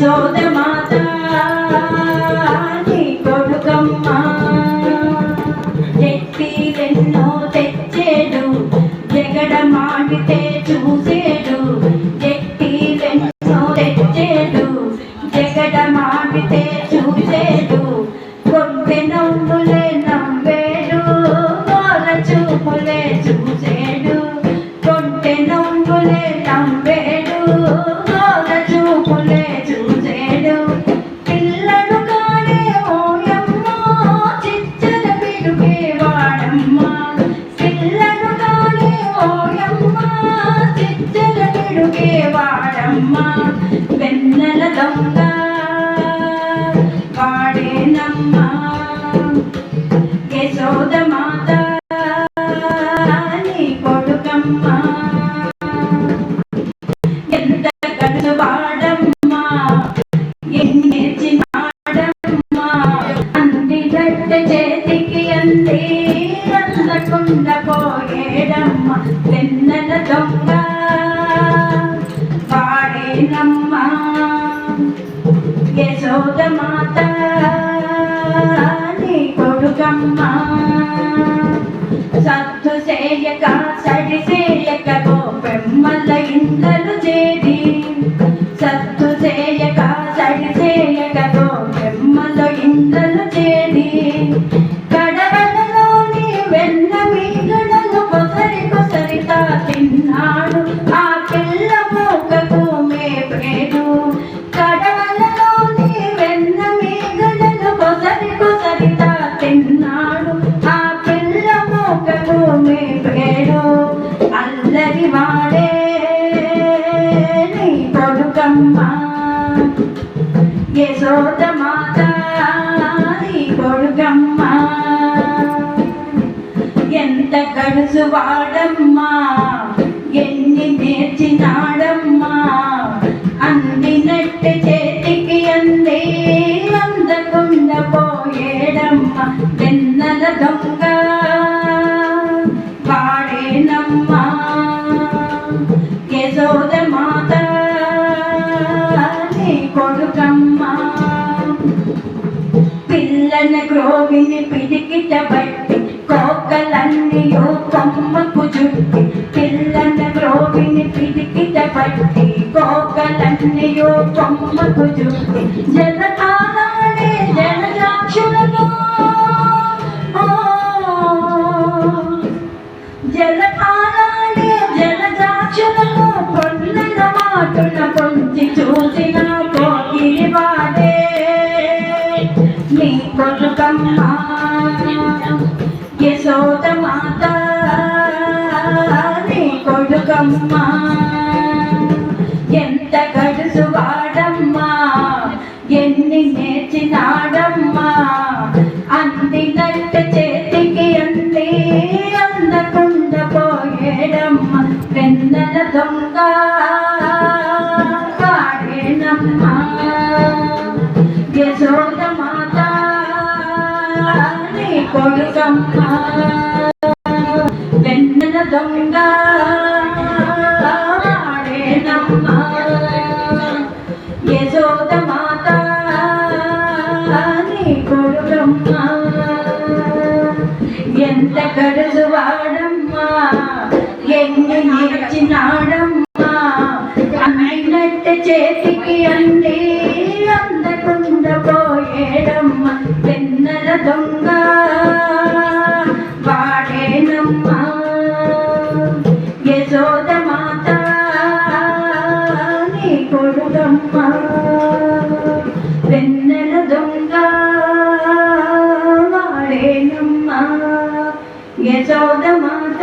యశోద మాత నీ కొడుకమ్మ ఎన్నో తెచ్చేడు జగడ మాడితే చూసేడు ఎన్నో తెచ్చేడు జగడ మాడితే చూసేడు కొంచె నవ్వులే నవ్వేడు గోల చూపులే చూసేడు కొంచె నవ్వులే నవ్వేడు గోల చూపులే చూసేడు పిల్లడు కాడే ఓయమ్మ చిచ్చల పిడుగే వాడమ్మ పిల్లడు కాడే ఓయమ్మ చిచ్చల పిడుగే వాడమ్మ వెన్నెల దొంగ వాడేనమ్మ యశోద మాత నీ కొడుకమ్మ ఎంత కడుసు వాడమ్మ ఎన్నేర్చినాడమ్మ అందిగట్ట చేతికి అంది అందకుండా పోయేడమ్మ వెన్నెల దొంగ వాడేనమ్మ యశోద మాత నీ కొడుకమ్మ సత్తు చేయక సడి చేయక గోపెమ్మల ఇందలు చేరి సత్తు చేయక సడి చేయక గోపెమ్మల ఇందలు చేరి కడవలలోని వెన్న మీగడలు కొసరి కొసరితా తిన్నాడు ఆ పిల్ల మూకకు మేపేడు కడవలలోని వెన్న మీగడలు కొసరి కొసరితా తిన్నాడు ఆ పిల్ల మూకకు మేపేడు అల్లరి వాడే నీ కొడుకమ్మ యశోద మాత నీ కొడుకమ్మ ఎంత గడుసు వాడమ్మా ఎన్ని నేర్చినాడమ్మా అందినట్టు చేతికి అందే అందకుండా పోయేడమ్మ వెన్నెల దొంగ వాడేనమ్మ యశోద మాత నీ కొడుకమ్మ పిల్లన గ్రోవిని పిడికిట బట్టి కోకలన్నీయో కొమ్మకు జుట్టి పిల్లన గ్రోవిని పిడికిట బట్టి కోకలన్నీయో కొమ్మకు జుట్టి జలకాలాడే జలజాక్షులను జలకాలాడే జలజాక్షులను పొన్నల మాటున పొంచి చూసిన కోకిలి వాడే నీ కొడుకమ్మ యశోద మాత నీ కొడుకమ్మ ఎంత గడుసు వాడమ్మా ఎన్ని నేర్చినాడమ్మా అందినట్టు చేతికి అంది అందకుండా పోయేడమ్మ వెన్నెల దొంగ వాడేనమ్మ యశోద మాత నీ కొడుకమ్మ వెన్నెల దొంగ వాడేనమ్మ యశోద మాత నీ కొడుకమ్మ ఎంత గడుసు వాడమ్మా ఎన్ని నేర్చినాడమ్మా అన్నట్టు చేతికి అంది అందకుండా పోయేడమ్మ వెన్నెల దొంగ వాడేనమ్మ యశోద మాత నీ కొడుకమ్మ వెన్నెల దొంగ వాడేనమ్మ యశోద మాత